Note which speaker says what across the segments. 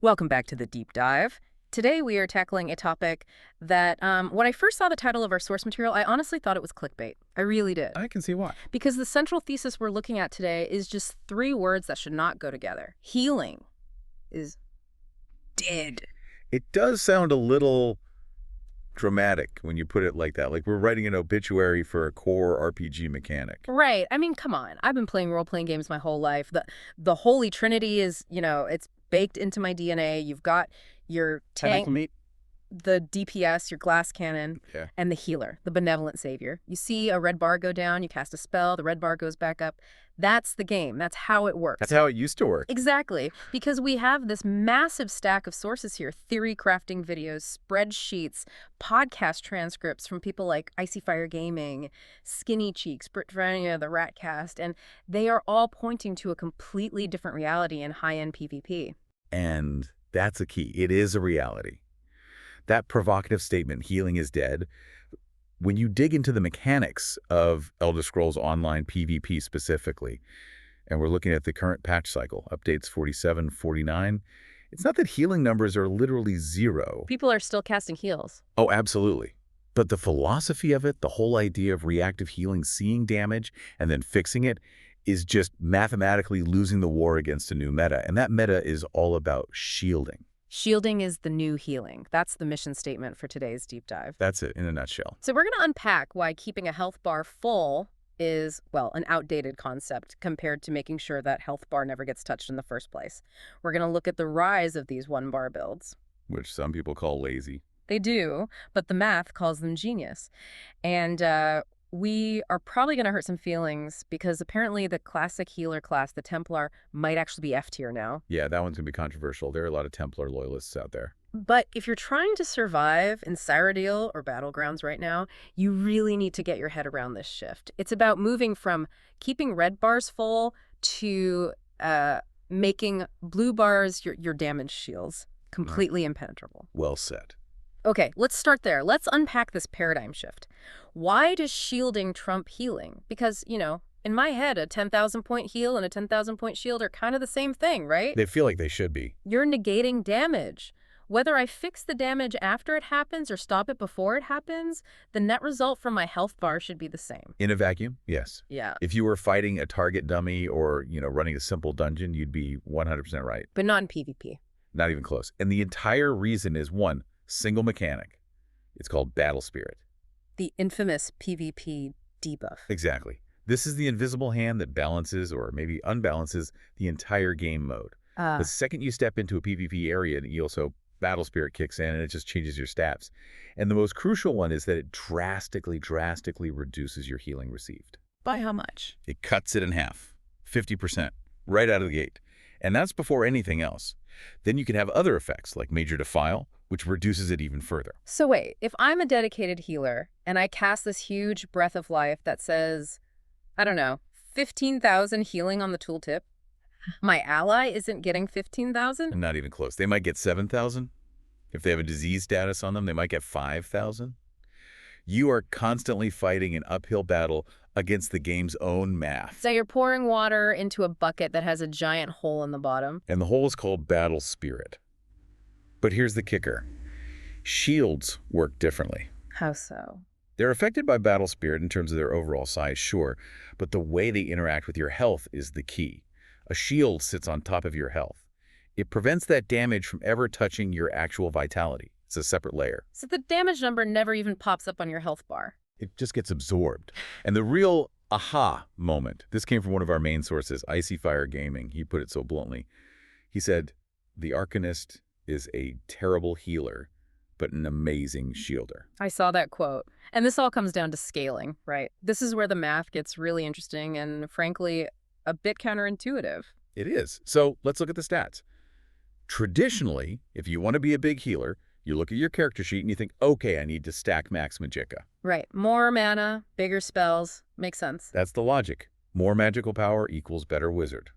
Speaker 1: Welcome back to the deep dive. Today we are tackling a topic that, when I first saw the title of our source material, I honestly thought it was clickbait. I really did.
Speaker 2: I can see why.
Speaker 1: Because the central thesis we're looking at today is just three words that should not go together. Healing is dead.
Speaker 2: It does sound a little dramatic when you put it like that. Like we're writing an obituary for a core RPG mechanic.
Speaker 1: Right. I mean, come on. I've been playing role-playing games my whole life. The Holy Trinity is, it's baked into my DNA. You've got your tank, the DPS, your glass cannon, and the healer, the benevolent savior. You see a red bar go down, you cast a spell, the red bar goes back up. That's the game. That's how it works.
Speaker 2: That's how it used to work.
Speaker 1: Exactly. Because we have this massive stack of sources here, theory crafting videos, spreadsheets, podcast transcripts from people like Icy Fire Gaming, Skinny Cheeks, Britvania, the Ratcast, and they are all pointing to a completely different reality in high-end PvP.
Speaker 2: And that's a key. It is a reality. That provocative statement, healing is dead, when you dig into the mechanics of Elder Scrolls Online PvP specifically, and we're looking at the current patch cycle, updates 47, 49, it's not that healing numbers are literally zero.
Speaker 1: People are still casting heals.
Speaker 2: Oh, absolutely. But the philosophy of it, the whole idea of reactive healing, seeing damage and then fixing it, is just mathematically losing the war against a new meta. And that meta is all about shielding.
Speaker 1: Shielding is the new healing. That's the mission statement for today's deep dive.
Speaker 2: That's it in a nutshell.
Speaker 1: So we're going to unpack why keeping a health bar full is, well, an outdated concept compared to making sure that health bar never gets touched in the first place. We're going to look at the rise of these one-bar builds.
Speaker 2: Which some people call lazy.
Speaker 1: They do, but the math calls them genius. And we are probably going to hurt some feelings because apparently the classic healer class, the Templar, might actually be F tier now.
Speaker 2: Yeah, that one's going to be controversial. There are a lot of Templar loyalists out there.
Speaker 1: But if you're trying to survive in Cyrodiil or Battlegrounds right now, you really need to get your head around this shift. It's about moving from keeping red bars full to making blue bars your damage shields completely impenetrable.
Speaker 2: Well said.
Speaker 1: Okay, let's start there. Let's unpack this paradigm shift. Why does shielding trump healing? Because, in my head, a 10,000 point heal and a 10,000 point shield are kind of the same thing, right?
Speaker 2: They feel like they should be.
Speaker 1: You're negating damage. Whether I fix the damage after it happens or stop it before it happens, the net result from my health bar should be the same.
Speaker 2: In a vacuum, yes.
Speaker 1: Yeah.
Speaker 2: If you were fighting a target dummy or, running a simple dungeon, you'd be 100% right.
Speaker 1: But not in PvP.
Speaker 2: Not even close. And the entire reason is one single mechanic. It's called Battle Spirit.
Speaker 1: The infamous PvP debuff.
Speaker 2: Exactly. This is the invisible hand that balances or maybe unbalances the entire game mode. The second you step into a PvP area, the ESO Battle Spirit kicks in and it just changes your stats. And the most crucial one is that it drastically reduces your healing received.
Speaker 1: By how much?
Speaker 2: It cuts it in half, 50%, right out of the gate. And that's before anything else. Then you can have other effects like Major Defile, which reduces it even further.
Speaker 1: So wait, if I'm a dedicated healer and I cast this huge breath of life that says, 15,000 healing on the tooltip, my ally isn't getting 15,000?
Speaker 2: Not even close. They might get 7,000. If they have a disease status on them, they might get 5,000. You are constantly fighting an uphill battle against the game's own math.
Speaker 1: So you're pouring water into a bucket that has a giant hole in the bottom.
Speaker 2: And the hole is called Battle Spirit. But here's the kicker. Shields work differently.
Speaker 1: How so?
Speaker 2: They're affected by Battle Spirit in terms of their overall size, sure, but the way they interact with your health is the key. A shield sits on top of your health. It prevents that damage from ever touching your actual vitality. It's a separate layer.
Speaker 1: So the damage number never even pops up on your health bar.
Speaker 2: It just gets absorbed. And the real aha moment, this came from one of our main sources, Icy Fire Gaming. He put it so bluntly. He said, the Arcanist is a terrible healer, but an amazing shielder.
Speaker 1: I saw that quote. And this all comes down to scaling, right? This is where the math gets really interesting and, frankly, a bit counterintuitive.
Speaker 2: It is. So let's look at the stats. Traditionally, if you want to be a big healer, you look at your character sheet and you think, okay, I need to stack max magicka.
Speaker 1: Right. More mana, bigger spells. Makes sense.
Speaker 2: That's the logic. More magical power equals better wizard.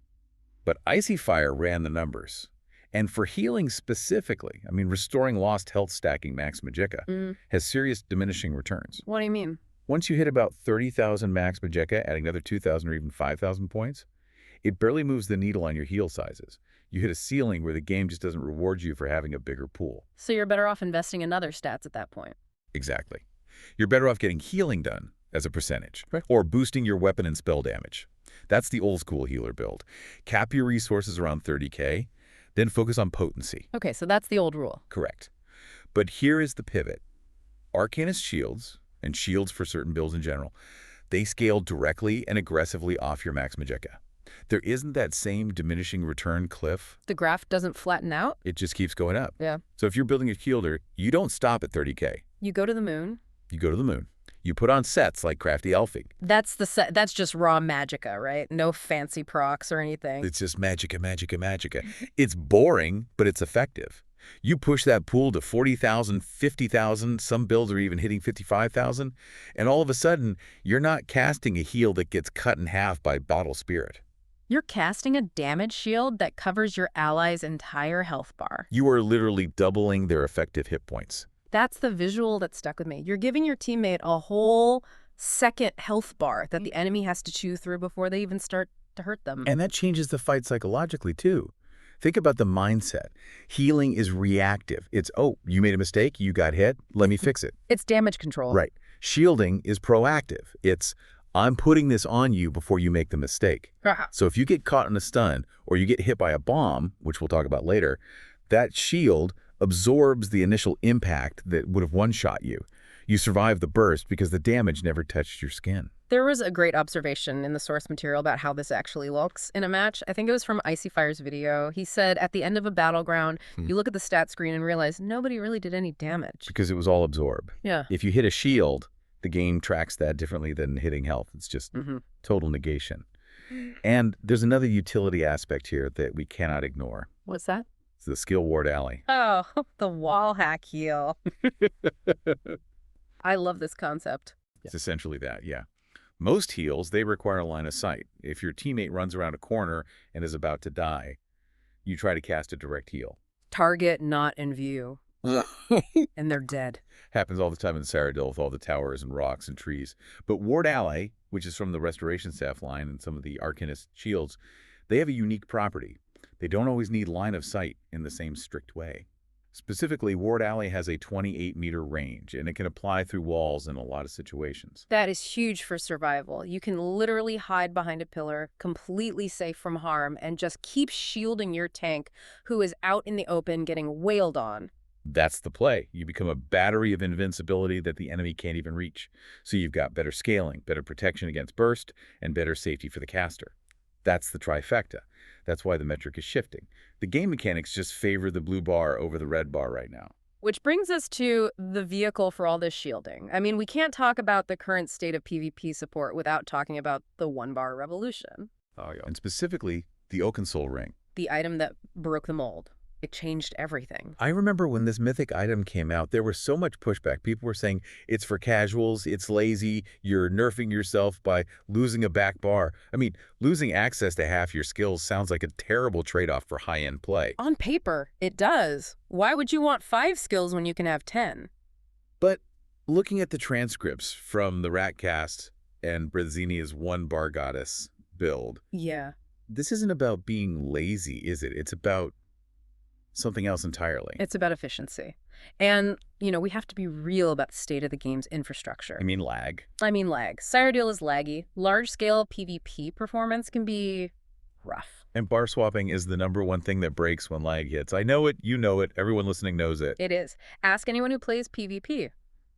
Speaker 2: But Icy Fire ran the numbers. And for healing specifically, restoring lost health stacking max magicka has serious diminishing returns.
Speaker 1: What do you mean?
Speaker 2: Once you hit about 30,000 max magicka, adding another 2,000 or even 5,000 points, It barely moves the needle on your heal sizes. You hit a ceiling where the game just doesn't reward you for having a bigger pool.
Speaker 1: So you're better off investing in other stats at that point.
Speaker 2: Exactly. You're better off getting healing done as a percentage, or boosting your weapon and spell damage. That's the old school healer build. Cap your resources around 30k, then focus on potency.
Speaker 1: Okay, so that's the old rule.
Speaker 2: Correct. But here is the pivot. Arcanist shields, and shields for certain builds in general, they scale directly and aggressively off your max magicka. There isn't that same diminishing return cliff.
Speaker 1: The graph doesn't flatten out?
Speaker 2: It just keeps going up.
Speaker 1: Yeah.
Speaker 2: So if you're building a shielder, you don't stop at 30k.
Speaker 1: You go to the moon.
Speaker 2: You go to the moon. You put on sets like Crafty Elfing.
Speaker 1: That's just raw magicka, right? No fancy procs or anything.
Speaker 2: It's just magicka, magicka, magicka. It's boring, but it's effective. You push that pool to 40,000, 50,000, some builds are even hitting 55,000, and all of a sudden, you're not casting a heal that gets cut in half by Bottle Spirit.
Speaker 1: You're casting a damage shield that covers your ally's entire health bar.
Speaker 2: You are literally doubling their effective hit points.
Speaker 1: That's the visual that stuck with me. You're giving your teammate a whole second health bar that the enemy has to chew through before they even start to hurt them.
Speaker 2: And that changes the fight psychologically, too. Think about the mindset. Healing is reactive. It's, oh, you made a mistake, you got hit, let me fix it.
Speaker 1: It's damage control.
Speaker 2: Right. Shielding is proactive. It's, I'm putting this on you before you make the mistake. So if you get caught in a stun or you get hit by a bomb, which we'll talk about later, that shield absorbs the initial impact that would have one-shot you. You survive the burst because the damage never touched your skin.
Speaker 1: There was a great observation in the source material about how this actually looks in a match. I think it was from Icy Fire's video. He said at the end of a battleground, you look at the stat screen and realize nobody really did any damage.
Speaker 2: Because it was all absorbed.
Speaker 1: Yeah.
Speaker 2: If you hit a shield, the game tracks that differently than hitting health. It's just total negation. And there's another utility aspect here that we cannot ignore.
Speaker 1: What's that?
Speaker 2: It's the skill ward alley.
Speaker 1: Oh, the wall hack heal. I love this concept.
Speaker 2: It's essentially that, yeah. Most heals, they require a line of sight. If your teammate runs around a corner and is about to die, you try to cast a direct heal.
Speaker 1: Target not in view. And they're dead.
Speaker 2: Happens all the time in Cyrodiil with all the towers and rocks and trees. But Ward Ally, which is from the Restoration Staff line and some of the Arcanist shields, they have a unique property. They don't always need line of sight in the same strict way. Specifically, Ward Alley has a 28-meter range, and it can apply through walls in a lot of situations.
Speaker 1: That is huge for survival. You can literally hide behind a pillar, completely safe from harm, and just keep shielding your tank, who is out in the open getting wailed on.
Speaker 2: That's the play. You become a battery of invincibility that the enemy can't even reach. So you've got better scaling, better protection against burst, and better safety for the caster. That's the trifecta. That's why the metric is shifting. The game mechanics just favor the blue bar over the red bar right now.
Speaker 1: Which brings us to the vehicle for all this shielding. I mean, we can't talk about the current state of PvP support without talking about the one-bar revolution.
Speaker 2: Oh, yeah. And specifically, the Oakensoul ring.
Speaker 1: The item that broke the mold. It changed everything.
Speaker 2: I remember when this mythic item came out, there was so much pushback. People were saying, it's for casuals, it's lazy, you're nerfing yourself by losing a back bar. I mean, losing access to half your skills sounds like a terrible trade-off for high-end play.
Speaker 1: On paper, it does. Why would you want 5 skills when you can have 10?
Speaker 2: But looking at the transcripts from the Ratcast and Brezinia's one-bar goddess build,
Speaker 1: yeah,
Speaker 2: this isn't about being lazy, is it? It's about something else entirely.
Speaker 1: It's about efficiency. And, you know, we have to be real about the state of the game's infrastructure.
Speaker 2: I mean lag.
Speaker 1: Cyrodiil is laggy. Large-scale PvP performance can be rough.
Speaker 2: And bar swapping is the #1 thing that breaks when lag hits. I know it, you know it, everyone listening knows it.
Speaker 1: It is. Ask anyone who plays PvP.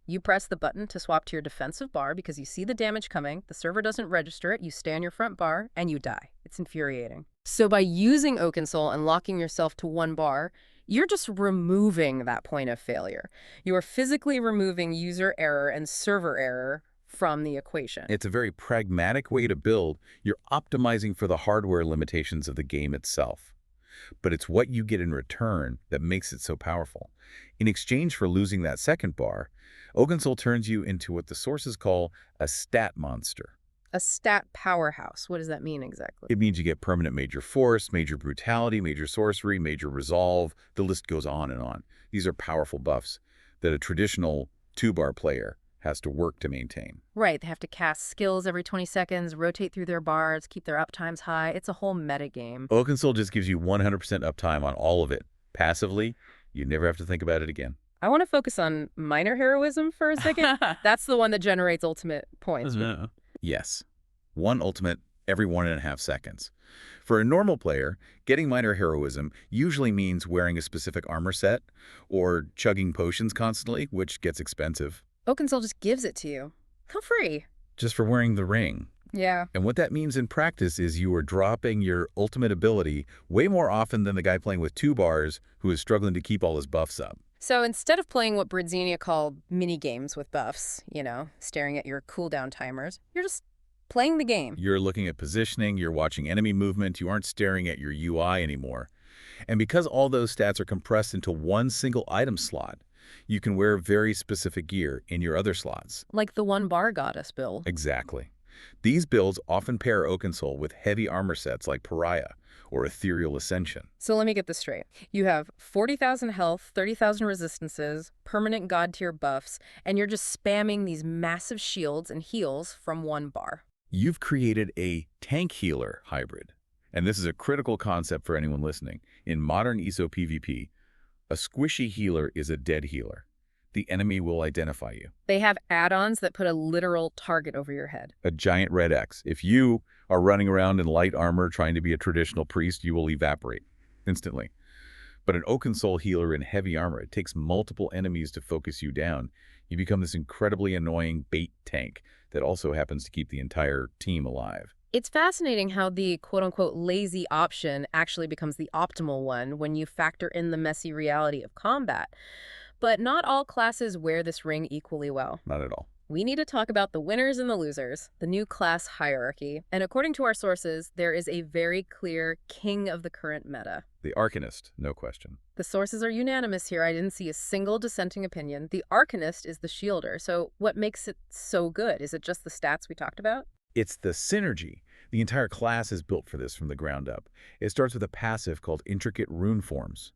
Speaker 1: You press the button to swap to your defensive bar because you see the damage coming, the server doesn't register it, you stay on your front bar, and you die. It's infuriating. So by using Oakensoul and locking yourself to 1 bar, you're just removing that point of failure. You are physically removing user error and server error from the equation.
Speaker 2: It's a very pragmatic way to build. You're optimizing for the hardware limitations of the game itself. But it's what you get in return that makes it so powerful. In exchange for losing that second bar, Oakensoul turns you into what the sources call a stat monster.
Speaker 1: A stat powerhouse. What does that mean exactly?
Speaker 2: It means you get permanent major force, major brutality, major sorcery, major resolve. The list goes on and on. These are powerful buffs that a traditional 2-bar player has to work to maintain.
Speaker 1: Right, they have to cast skills every 20 seconds, rotate through their bars, keep their uptimes high. It's a whole metagame.
Speaker 2: Oakensoul just gives you 100% uptime on all of it. Passively, you never have to think about it again.
Speaker 1: I want to focus on minor heroism for a second. That's the one that generates ultimate points.
Speaker 2: Yes. 1 ultimate every 1.5 seconds. For a normal player, getting minor heroism usually means wearing a specific armor set or chugging potions constantly, which gets expensive.
Speaker 1: Oakensoul just gives it to you. For free.
Speaker 2: Just for wearing the ring.
Speaker 1: Yeah.
Speaker 2: And what that means in practice is you are dropping your ultimate ability way more often than the guy playing with 2 bars who is struggling to keep all his buffs up.
Speaker 1: So instead of playing what Bridzenia called mini-games with buffs, staring at your cooldown timers, you're just playing the game.
Speaker 2: You're looking at positioning, you're watching enemy movement, you aren't staring at your UI anymore. And because all those stats are compressed into one single item slot, you can wear very specific gear in your other slots.
Speaker 1: Like the 1-bar goddess build.
Speaker 2: Exactly. These builds often pair Oakensoul with heavy armor sets like Pariah or Ethereal Ascension.
Speaker 1: So let me get this straight. You have 40,000 health, 30,000 resistances, permanent god tier buffs, and you're just spamming these massive shields and heals from 1 bar.
Speaker 2: You've created a tank healer hybrid. And this is a critical concept for anyone listening. In modern ESO PvP, a squishy healer is a dead healer. The enemy will identify you.
Speaker 1: They have add-ons that put a literal target over your head.
Speaker 2: A giant red X. If you are running around in light armor trying to be a traditional priest, you will evaporate instantly. But an Oakensoul healer in heavy armor, it takes multiple enemies to focus you down. You become this incredibly annoying bait tank that also happens to keep the entire team alive.
Speaker 1: It's fascinating how the quote-unquote lazy option actually becomes the optimal one when you factor in the messy reality of combat. But not all classes wear this ring equally well.
Speaker 2: Not at all.
Speaker 1: We need to talk about the winners and the losers, the new class hierarchy. And according to our sources, there is a very clear king of the current meta.
Speaker 2: The Arcanist, no question.
Speaker 1: The sources are unanimous here. I didn't see a single dissenting opinion. The Arcanist is the shielder. So what makes it so good? Is it just the stats we talked about?
Speaker 2: It's the synergy. The entire class is built for this from the ground up. It starts with a passive called Intricate Rune Forms.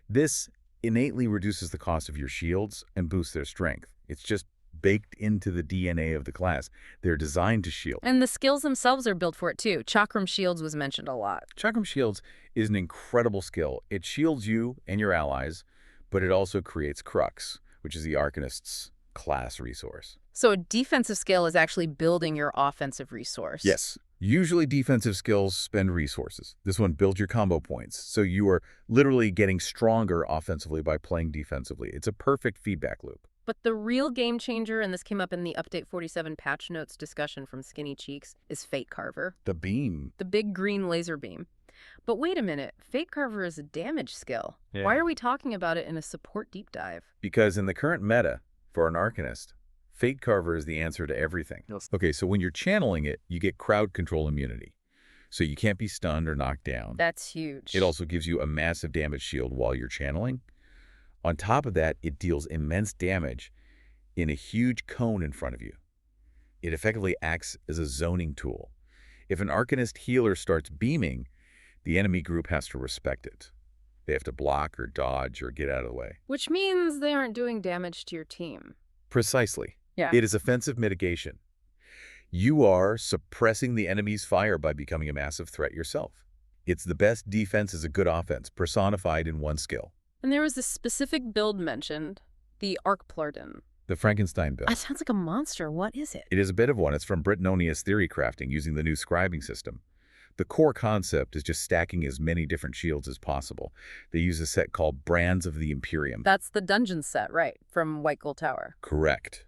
Speaker 2: This innately reduces the cost of your shields and boosts their strength. It's just baked into the DNA of the class. They're designed to shield.
Speaker 1: And the skills themselves are built for it too. Chakram Shields was mentioned a lot.
Speaker 2: Chakram Shields is an incredible skill. It shields you and your allies, but it also creates Crux, which is the Arcanist's class resource.
Speaker 1: So a defensive skill is actually building your offensive resource.
Speaker 2: Yes. Usually defensive skills spend resources. This one builds your combo points. So you are literally getting stronger offensively by playing defensively. It's a perfect feedback loop.
Speaker 1: But the real game changer, and this came up in the Update 47 patch notes discussion from Skinny Cheeks, is Fate Carver.
Speaker 2: The beam.
Speaker 1: The big green laser beam. But wait a minute, Fate Carver is a damage skill.
Speaker 2: Yeah.
Speaker 1: Why are we talking about it in a support deep dive?
Speaker 2: Because in the current meta, for an Arcanist, Fate Carver is the answer to everything.
Speaker 3: Yes.
Speaker 2: Okay, so when you're channeling it, you get crowd control immunity. So you can't be stunned or knocked down.
Speaker 1: That's huge.
Speaker 2: It also gives you a massive damage shield while you're channeling. On top of that, it deals immense damage in a huge cone in front of you. It effectively acts as a zoning tool. If an Arcanist healer starts beaming, the enemy group has to respect it. They have to block or dodge or get out of the way.
Speaker 1: Which means they aren't doing damage to your team.
Speaker 2: Precisely.
Speaker 1: Yeah.
Speaker 2: It is offensive mitigation. You are suppressing the enemy's fire by becoming a massive threat yourself. It's the best defense as a good offense, personified in one skill.
Speaker 1: And there was this specific build mentioned, the Arcplardon.
Speaker 2: The Frankenstein build.
Speaker 1: That sounds like a monster. What is it?
Speaker 2: It is a bit of one. It's from Britnonia's theory crafting using the new scribing system. The core concept is just stacking as many different shields as possible. They use a set called Brands of the Imperium.
Speaker 1: That's the dungeon set, right? From White Gold Tower.
Speaker 2: Correct.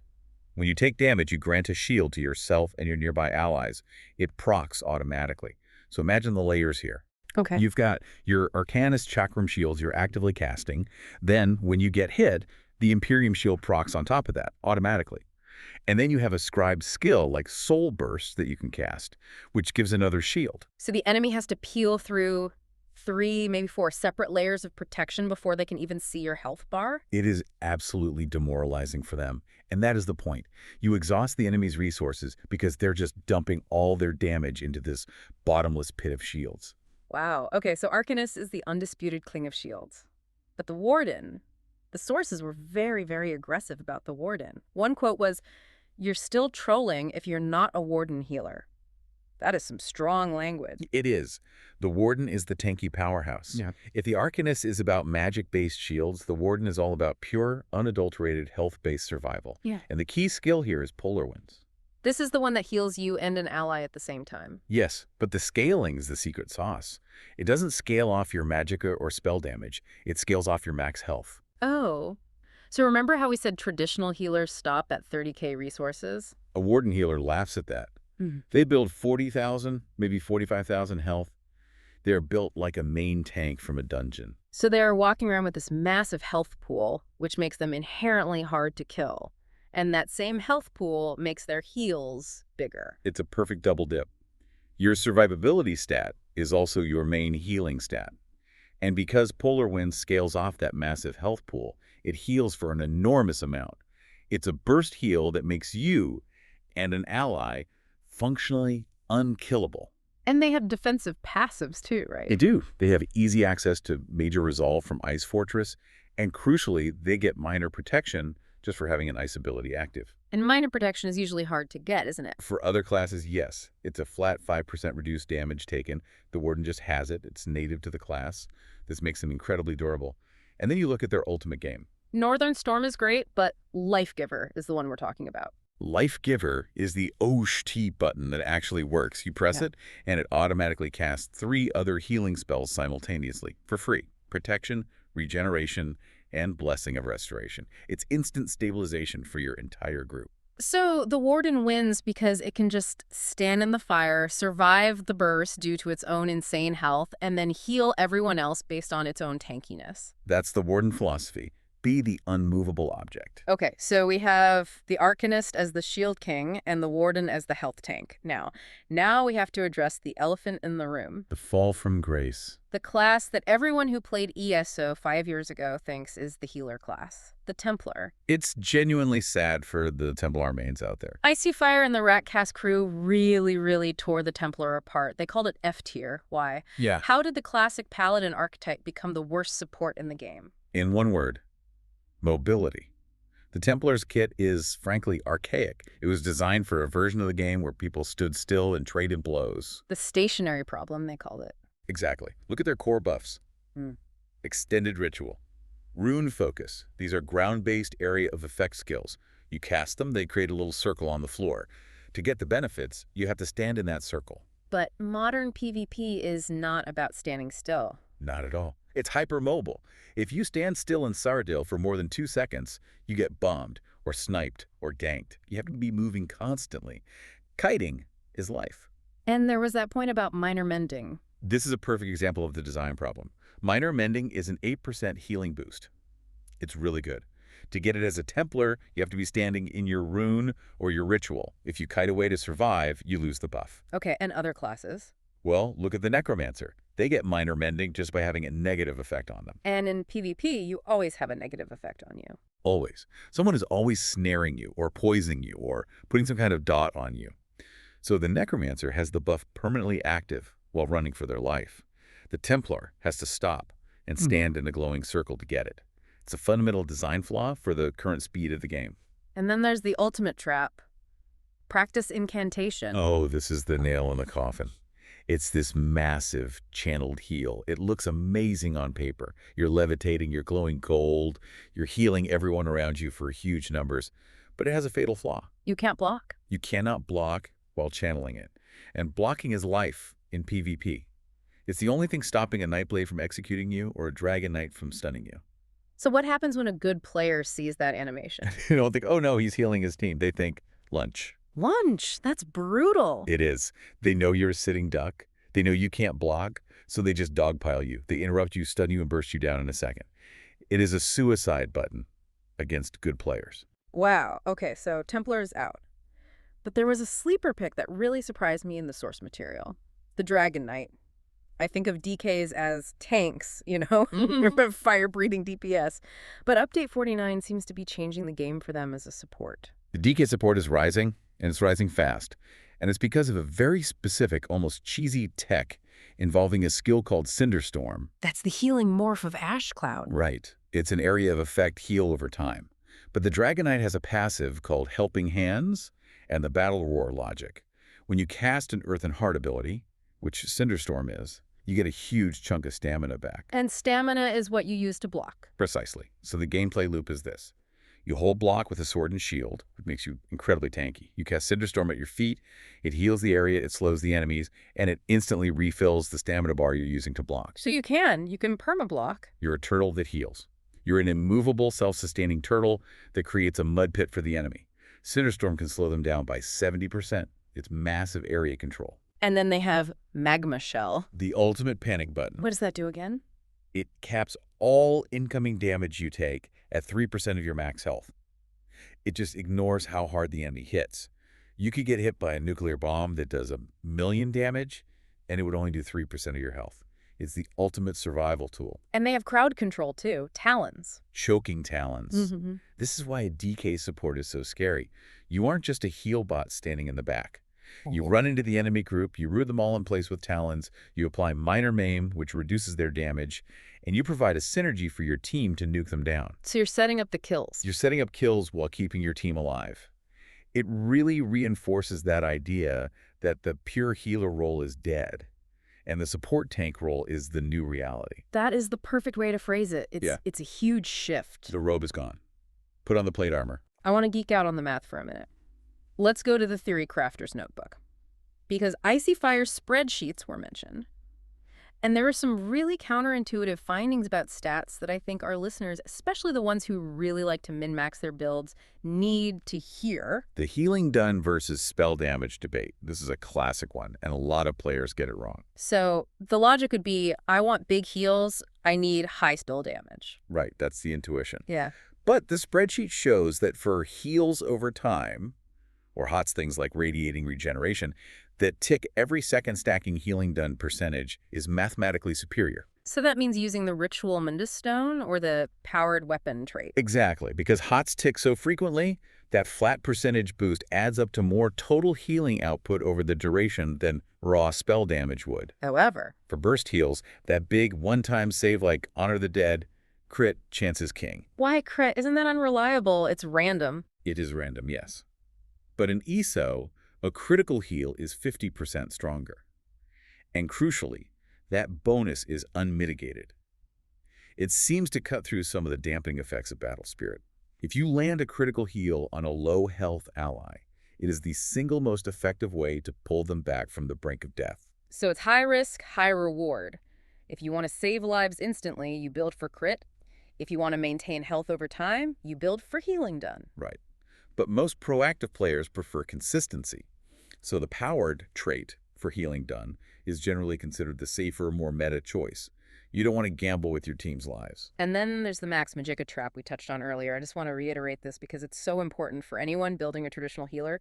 Speaker 2: When you take damage, you grant a shield to yourself and your nearby allies. It procs automatically. So imagine the layers here.
Speaker 1: Okay.
Speaker 2: You've got your Arcanist Chakram shields you're actively casting. Then, when you get hit, the Imperium shield procs on top of that, automatically. And then you have a scribe skill like Soul Burst that you can cast, which gives another shield.
Speaker 1: So the enemy has to peel through 3, maybe 4 separate layers of protection before they can even see your health bar?
Speaker 2: It is absolutely demoralizing for them. And that is the point. You exhaust the enemy's resources because they're just dumping all their damage into this bottomless pit of shields.
Speaker 1: Wow. Okay, so Arcanist is the undisputed king of shields. But the Warden, The sources were very, very aggressive about the Warden. One quote was, "You're still trolling if you're not a Warden healer." That is some strong language.
Speaker 2: It is. The Warden is the tanky powerhouse.
Speaker 3: Yeah.
Speaker 2: If the Arcanist is about magic-based shields, the Warden is all about pure, unadulterated, health-based survival.
Speaker 3: Yeah.
Speaker 2: And the key skill here is polar winds.
Speaker 1: This is the one that heals you and an ally at the same time.
Speaker 2: Yes, but the scaling is the secret sauce. It doesn't scale off your magicka or spell damage. It scales off your max health.
Speaker 1: Oh. So remember how we said traditional healers stop at 30k resources?
Speaker 2: A Warden healer laughs at that. They build 40,000, maybe 45,000 health. They're built like a main tank from a dungeon.
Speaker 1: So they're walking around with this massive health pool, which makes them inherently hard to kill. And that same health pool makes their heals bigger.
Speaker 2: It's a perfect double dip. Your survivability stat is also your main healing stat. And because Polar Wind scales off that massive health pool, it heals for an enormous amount. It's a burst heal that makes you and an ally functionally unkillable.
Speaker 1: And they have defensive passives too, right?
Speaker 2: They do. They have easy access to major resolve from Ice Fortress, and crucially, they get minor protection just for having an ice ability active.
Speaker 1: And minor protection is usually hard to get, isn't it?
Speaker 2: For other classes, yes. It's a flat 5% reduced damage taken. The Warden just has it. It's native to the class. This makes them incredibly durable. And then you look at their ultimate game.
Speaker 1: Northern Storm is great, but Life Giver is the one we're talking about.
Speaker 2: Life Giver is the OSHT button that actually works. You press it, and it automatically casts 3 other healing spells simultaneously for free. Protection, regeneration, and Blessing of Restoration. It's instant stabilization for your entire group.
Speaker 1: So the Warden wins because it can just stand in the fire, survive the burst due to its own insane health, and then heal everyone else based on its own tankiness.
Speaker 2: That's the Warden philosophy. Be the unmovable object.
Speaker 1: Okay, so we have the Arcanist as the Shield King and the Warden as the health tank. Now we have to address the elephant in the room.
Speaker 2: The fall from grace.
Speaker 1: The class that everyone who played ESO 5 years ago thinks is the healer class, the Templar.
Speaker 2: It's genuinely sad for the Templar mains out there.
Speaker 1: Icy Fire and the Ratcast crew really tore the Templar apart. They called it F tier. Why?
Speaker 3: Yeah.
Speaker 1: How did the classic Paladin archetype become the worst support in the game?
Speaker 2: In one word, mobility. The Templar's kit is, frankly, archaic. It was designed for a version of the game where people stood still and traded blows.
Speaker 1: The stationary problem, they called it.
Speaker 2: Exactly. Look at their core buffs. Extended Ritual. Rune Focus. These are ground-based area of effect skills. You cast them, they create a little circle on the floor. To get the benefits, you have to stand in that circle.
Speaker 1: But modern PvP is not about standing still.
Speaker 2: Not at all. It's hypermobile. If you stand still in Cyrodiil for more than 2 seconds, you get bombed or sniped or ganked. You have to be moving constantly. Kiting is life.
Speaker 1: And there was that point about minor mending.
Speaker 2: This is a perfect example of the design problem. Minor mending is an 8% healing boost. It's really good. To get it as a Templar, you have to be standing in your rune or your ritual. If you kite away to survive, you lose the buff.
Speaker 1: Okay, and other classes?
Speaker 2: Well, look at the Necromancer. They get minor mending just by having a negative effect on them.
Speaker 1: And in PvP, you always have a negative effect on you.
Speaker 2: Always. Someone is always snaring you or poisoning you or putting some kind of dot on you. So the Necromancer has the buff permanently active while running for their life. The Templar has to stop and stand in a glowing circle to get it. It's a fundamental design flaw for the current speed of the game.
Speaker 1: And then there's the ultimate trap. Practice incantation.
Speaker 2: Oh, this is the nail in the coffin. It's this massive channeled heal. It looks amazing on paper. You're levitating, you're glowing gold, you're healing everyone around you for huge numbers. But it has a fatal flaw.
Speaker 1: You can't block.
Speaker 2: You cannot block while channeling it. And blocking is life in PvP. It's the only thing stopping a Nightblade from executing you or a Dragon Knight from stunning you.
Speaker 1: So what happens when a good player sees that animation?
Speaker 2: They don't think, oh no, he's healing his team. They think, lunch.
Speaker 1: Lunch. That's brutal.
Speaker 2: It is. They know you're a sitting duck. They know you can't block, so they just dogpile you. They interrupt you, stun you, and burst you down in a second. It is a suicide button against good players.
Speaker 1: Wow. Okay, so Templar is out. But there was a sleeper pick that really surprised me in the source material. The Dragon Knight. I think of DKs as tanks, you know, fire-breathing DPS. But Update 49 seems to be changing the game for them as a support.
Speaker 2: The DK support is rising, and it's rising fast. And it's because of a very specific, almost cheesy tech involving a skill called Cinderstorm.
Speaker 1: That's the healing morph of Ash Cloud.
Speaker 2: Right. It's an area of effect heal over time. But the Dragonite has a passive called Helping Hands and the Battle Roar logic. When you cast an Earth and Heart ability, which Cinderstorm is, you get a huge chunk of stamina back.
Speaker 1: And stamina is what you use to block.
Speaker 2: Precisely. So the gameplay loop is this. You hold block with a sword and shield, which makes you incredibly tanky. You cast Cinderstorm at your feet, it heals the area, it slows the enemies, and it instantly refills the stamina bar you're using to block.
Speaker 1: So you can perma-block.
Speaker 2: You're a turtle that heals. You're an immovable, self-sustaining turtle that creates a mud pit for the enemy. Cinderstorm can slow them down by 70%. It's massive area control.
Speaker 1: And then they have Magma Shell.
Speaker 2: The ultimate panic button.
Speaker 1: What does that do again?
Speaker 2: It caps all incoming damage you take at 3% of your max health. It just ignores how hard the enemy hits. You could get hit by a nuclear bomb that does 1,000,000 damage, and it would only do 3% of your health. It's the ultimate survival tool.
Speaker 1: And they have crowd control, too. Talons.
Speaker 2: Choking talons. This is why a DK support is so scary. You aren't just a heal bot standing in the back. You run into the enemy group, you root them all in place with talons, you apply minor maim, which reduces their damage, and you provide a synergy for your team to nuke them down.
Speaker 1: So you're setting up the kills.
Speaker 2: You're setting up kills while keeping your team alive. It really reinforces that idea that the pure healer role is dead, and the support tank role is the new reality.
Speaker 1: That is the perfect way to phrase it. It's a huge shift.
Speaker 2: The robe is gone. Put on the plate armor.
Speaker 1: I want to geek out on the math for a minute. Let's go to the Theory Crafter's notebook. Because Icy Fire's spreadsheets were mentioned. And there are some really counterintuitive findings about stats that I think our listeners, especially the ones who really like to min-max their builds, need to hear.
Speaker 2: The healing done versus spell damage debate. This is a classic one, and a lot of players get it wrong.
Speaker 1: So the logic would be, I want big heals, I need high spell damage.
Speaker 2: Right, that's the intuition.
Speaker 1: Yeah.
Speaker 2: But the spreadsheet shows that for heals over time, or HOTS things like radiating regeneration, that tick every second stacking healing done percentage is mathematically superior.
Speaker 1: So that means using the Ritual Mundus Stone or the Powered Weapon trait?
Speaker 2: Exactly, because HOTS tick so frequently, that flat percentage boost adds up to more total healing output over the duration than raw spell damage would.
Speaker 1: However,
Speaker 2: for burst heals, that big one-time save like Honor the Dead, crit, chance is king.
Speaker 1: Why crit? Isn't that unreliable? It's random.
Speaker 2: It is random, yes. But in ESO, a critical heal is 50% stronger. And crucially, that bonus is unmitigated. It seems to cut through some of the dampening effects of Battle Spirit. If you land a critical heal on a low-health ally, it is the single most effective way to pull them back from the brink of death.
Speaker 1: So it's high risk, high reward. If you want to save lives instantly, you build for crit. If you want to maintain health over time, you build for healing done.
Speaker 2: Right. But most proactive players prefer consistency. So the powered trait for healing done is generally considered the safer, more meta choice. You don't want to gamble with your team's lives.
Speaker 1: And then there's the Max Magicka trap we touched on earlier. I just want to reiterate this because it's so important for anyone building a traditional healer.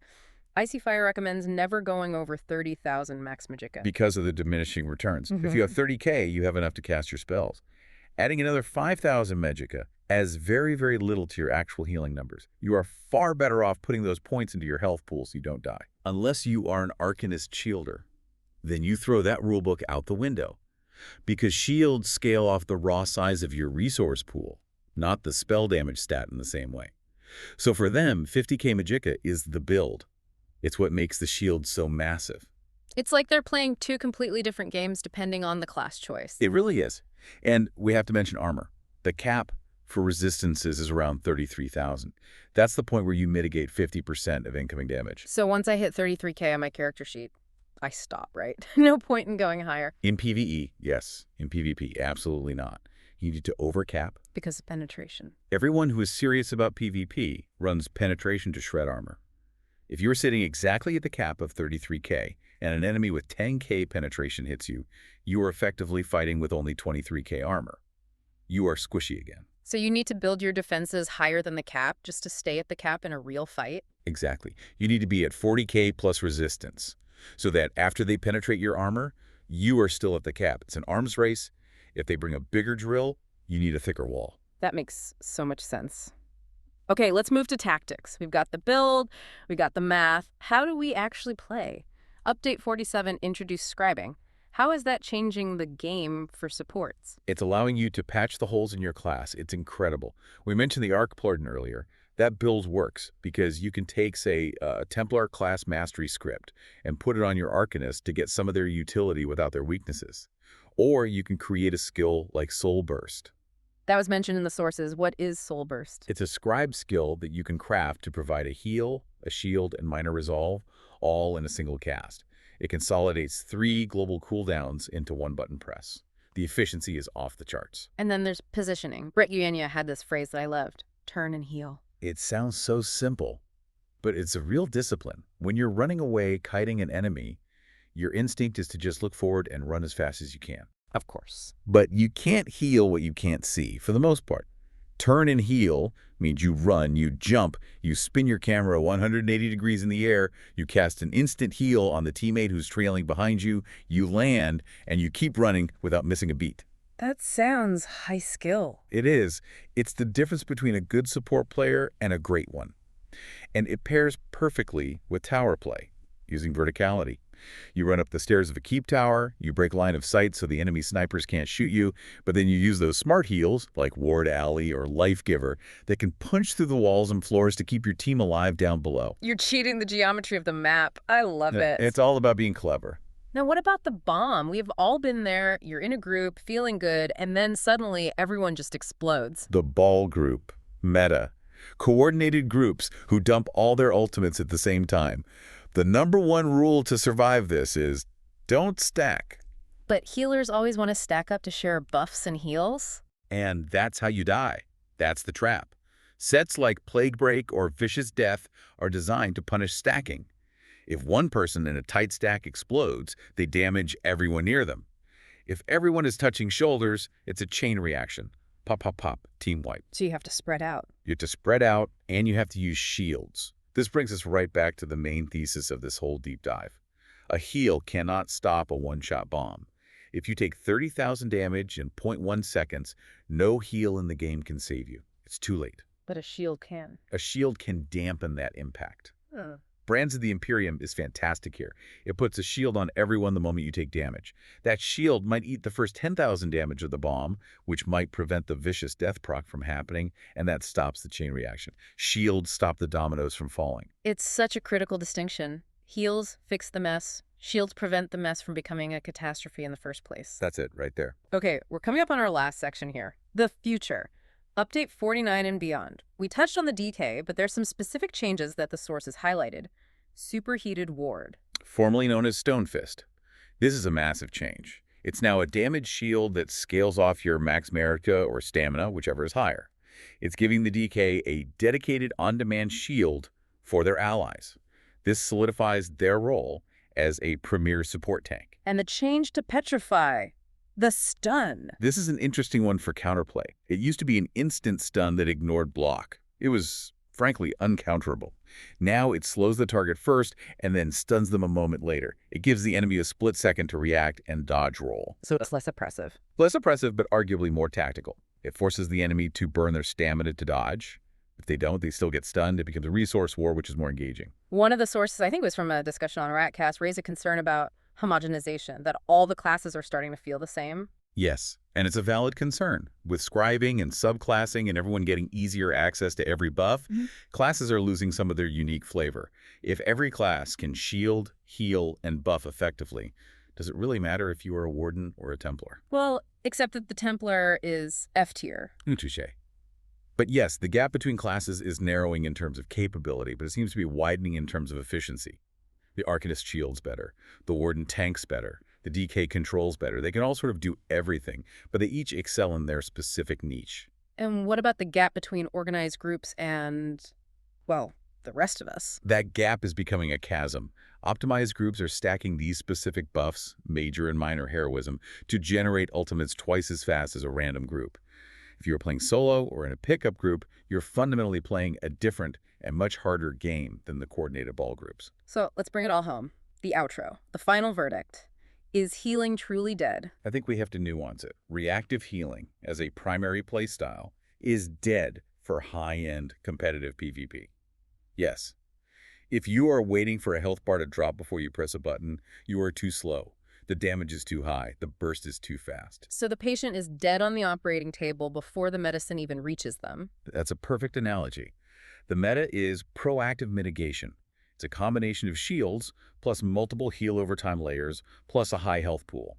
Speaker 1: Icy Fire recommends never going over 30,000 Max Magicka.
Speaker 2: Because of the diminishing returns. If you have 30K, you have enough to cast your spells. Adding another 5,000 Magicka adds very, very little to your actual healing numbers. You are far better off putting those points into your health pool so you don't die. Unless you are an Arcanist shielder, then you throw that rulebook out the window. Because shields scale off the raw size of your resource pool, not the spell damage stat in the same way. So for them, 50K Magicka is the build. It's what makes the shield so massive.
Speaker 1: It's like they're playing two completely different games depending on the class choice.
Speaker 2: It really is. And we have to mention armor. The cap for resistances is around 33,000. That's the point where you mitigate 50% of incoming damage.
Speaker 1: So once I hit 33K on my character sheet, I stop, right? No point in going higher.
Speaker 2: In PvE, yes. In PvP, absolutely not. You need to overcap.
Speaker 1: Because of penetration.
Speaker 2: Everyone who is serious about PvP runs penetration to shred armor. If you're sitting exactly at the cap of 33K and an enemy with 10K penetration hits you, you are effectively fighting with only 23K armor. You are squishy again.
Speaker 1: So you need to build your defenses higher than the cap just to stay at the cap in a real fight?
Speaker 2: Exactly. You need to be at 40K plus resistance, so that after they penetrate your armor, you are still at the cap. It's an arms race. If they bring a bigger drill, you need a thicker wall.
Speaker 1: That makes so much sense. Okay, let's move to tactics. We've got the build, we got the math. How do we actually play? Update 47 introduced scribing. How is that changing the game for supports?
Speaker 2: It's allowing you to patch the holes in your class. It's incredible. We mentioned the Arc plugin earlier. That build works because you can take, say, a Templar class mastery script and put it on your Arcanist to get some of their utility without their weaknesses. Or you can create a skill like Soul Burst.
Speaker 1: That was mentioned in the sources. What is Soul Burst?
Speaker 2: It's a scribe skill that you can craft to provide a heal, a shield, and minor resolve, all in a single cast. It consolidates 3 global cooldowns into one button press. The efficiency is off the charts.
Speaker 1: And then there's positioning. Brett Uenya had this phrase that I loved. Turn and heal.
Speaker 2: It sounds so simple, but it's a real discipline. When you're running away, kiting an enemy, your instinct is to just look forward and run as fast as you can.
Speaker 1: Of course.
Speaker 2: But you can't heal what you can't see, for the most part. Turn and heal means you run, you jump, you spin your camera 180 degrees in the air, you cast an instant heal on the teammate who's trailing behind you, you land, and you keep running without missing a beat.
Speaker 1: That sounds high skill.
Speaker 2: It is. It's the difference between a good support player and a great one. And it pairs perfectly with tower play, using verticality. You run up the stairs of a keep tower, you break line of sight so the enemy snipers can't shoot you, but then you use those smart heals, like Ward Alley or Life Giver, that can punch through the walls and floors to keep your team alive down below.
Speaker 1: You're cheating the geometry of the map. I love it.
Speaker 2: It's all about being clever.
Speaker 1: Now, what about the bomb? We've all been there. You're in a group, feeling good, and then suddenly everyone just explodes.
Speaker 2: The ball group. Meta. Coordinated groups who dump all their ultimates at the same time. The #1 rule to survive this is don't stack.
Speaker 1: But healers always want to stack up to share buffs and heals?
Speaker 2: And that's how you die. That's the trap. Sets like Plague Break or Vicious Death are designed to punish stacking. If one person in a tight stack explodes, they damage everyone near them. If everyone is touching shoulders, it's a chain reaction. Pop, pop, pop, team wipe.
Speaker 1: So you have to spread out.
Speaker 2: You have to spread out, and you have to use shields. This brings us right back to the main thesis of this whole deep dive. A heal cannot stop a one-shot bomb. If you take 30,000 damage in 0.1 seconds, no heal in the game can save you. It's too late.
Speaker 1: But a shield can.
Speaker 2: A shield can dampen that impact.
Speaker 1: Huh.
Speaker 2: Brands of the Imperium is fantastic here. It puts a shield on everyone the moment you take damage. That shield might eat the first 10,000 damage of the bomb, which might prevent the vicious death proc from happening, and that stops the chain reaction. Shields stop the dominoes from falling.
Speaker 1: It's such a critical distinction. Heals fix the mess. Shields prevent the mess from becoming a catastrophe in the first place.
Speaker 2: That's it, right there.
Speaker 1: Okay, we're coming up on our last section here. The future. Update 49 and beyond. We touched on the DK, but there's some specific changes that the sources highlighted. Superheated Ward.
Speaker 2: Formerly known as Stonefist. This is a massive change. It's now a damage shield that scales off your max Marika or stamina, whichever is higher. It's giving the DK a dedicated on-demand shield for their allies. This solidifies their role as a premier support tank.
Speaker 1: And the change to Petrify. The stun.
Speaker 2: This is an interesting one for counterplay. It used to be an instant stun that ignored block. It was, frankly, uncounterable. Now it slows the target first and then stuns them a moment later. It gives the enemy a split second to react and dodge roll.
Speaker 1: So it's less oppressive.
Speaker 2: Less oppressive, but arguably more tactical. It forces the enemy to burn their stamina to dodge. If they don't, they still get stunned. It becomes a resource war, which is more engaging.
Speaker 1: One of the sources, I think it was from a discussion on Ratcast, raised a concern about homogenization, that all the classes are starting to feel the same.
Speaker 2: Yes, and it's a valid concern. With scribing and subclassing and everyone getting easier access to every buff, classes are losing some of their unique flavor. If every class can shield, heal, and buff effectively, does it really matter if you are a Warden or a Templar?
Speaker 1: Well, except that the Templar is F tier.
Speaker 2: Touché. But yes, the gap between classes is narrowing in terms of capability, but it seems to be widening in terms of efficiency. The Arcanist shields better. The Warden tanks better. The DK controls better. They can all sort of do everything, but they each excel in their specific niche.
Speaker 1: And what about the gap between organized groups and, well, the rest of us?
Speaker 2: That gap is becoming a chasm. Optimized groups are stacking these specific buffs, major and minor heroism, to generate ultimates twice as fast as a random group. If you're playing solo or in a pickup group, you're fundamentally playing a different and much harder game than the coordinated ball groups.
Speaker 1: So let's bring it all home. The outro, the final verdict. Is healing truly dead?
Speaker 2: I think we have to nuance it. Reactive healing, as a primary playstyle, is dead for high-end competitive PvP. Yes, If you are waiting for a health bar to drop before you press a button, you are too slow. The damage is too high. The burst is too fast.
Speaker 1: So the patient is dead on the operating table before the medicine even reaches them.
Speaker 2: That's a perfect analogy. The meta is proactive mitigation. It's a combination of shields, plus multiple heal over time layers, plus a high health pool.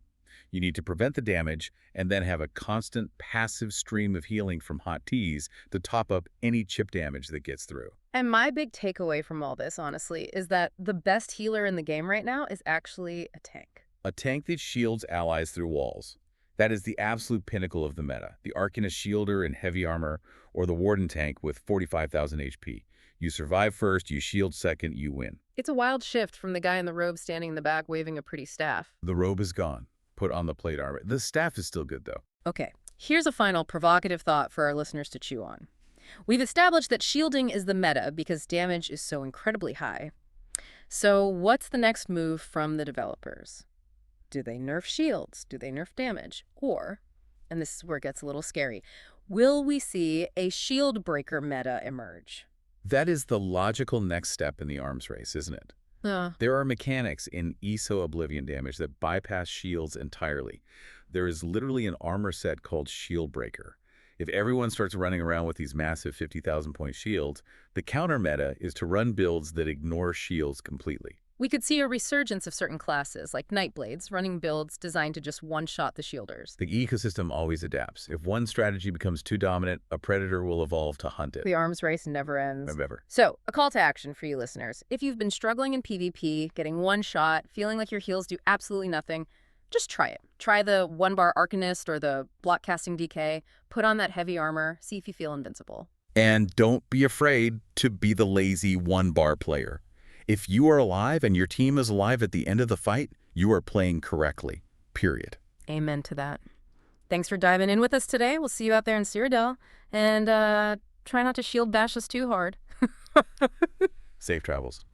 Speaker 2: You need to prevent the damage and then have a constant passive stream of healing from hot teas to top up any chip damage that gets through.
Speaker 1: And my big takeaway from all this, honestly, is that the best healer in the game right now is actually a tank.
Speaker 2: A tank that shields allies through walls. That is the absolute pinnacle of the meta. The Arcanist shielder in heavy armor, or the Warden tank with 45,000 HP. You survive first, you shield second, you win.
Speaker 1: It's a wild shift from the guy in the robe standing in the back waving a pretty staff.
Speaker 2: The robe is gone. Put on the plate armor. The staff is still good, though.
Speaker 1: Okay, here's a final provocative thought for our listeners to chew on. We've established that shielding is the meta because damage is so incredibly high. So what's the next move from the developers? Do they nerf shields? Do they nerf damage? Or, and this is where it gets a little scary, will we see a shield breaker meta emerge?
Speaker 2: That is the logical next step in the arms race, isn't it? There are mechanics in ESO Oblivion damage that bypass shields entirely. There is literally an armor set called Shield Breaker. If everyone starts running around with these massive 50,000 point shields, the counter meta is to run builds that ignore shields completely.
Speaker 1: We could see a resurgence of certain classes, like Nightblades, running builds designed to just one-shot the shielders.
Speaker 2: The ecosystem always adapts. If one strategy becomes too dominant, a predator will evolve to hunt it.
Speaker 1: The arms race never ends.
Speaker 2: Never.
Speaker 1: So, a call to action for you listeners. If you've been struggling in PvP, getting one shot, feeling like your heals do absolutely nothing, just try it. Try the one-bar Arcanist or the block casting DK. Put on that heavy armor. See if you feel invincible.
Speaker 2: And don't be afraid to be the lazy one-bar player. If you are alive and your team is alive at the end of the fight, you are playing correctly, period.
Speaker 1: Amen to that. Thanks for diving in with us today. We'll see you out there in Cyrodiil. And try not to shield bash us too hard.
Speaker 2: Safe travels.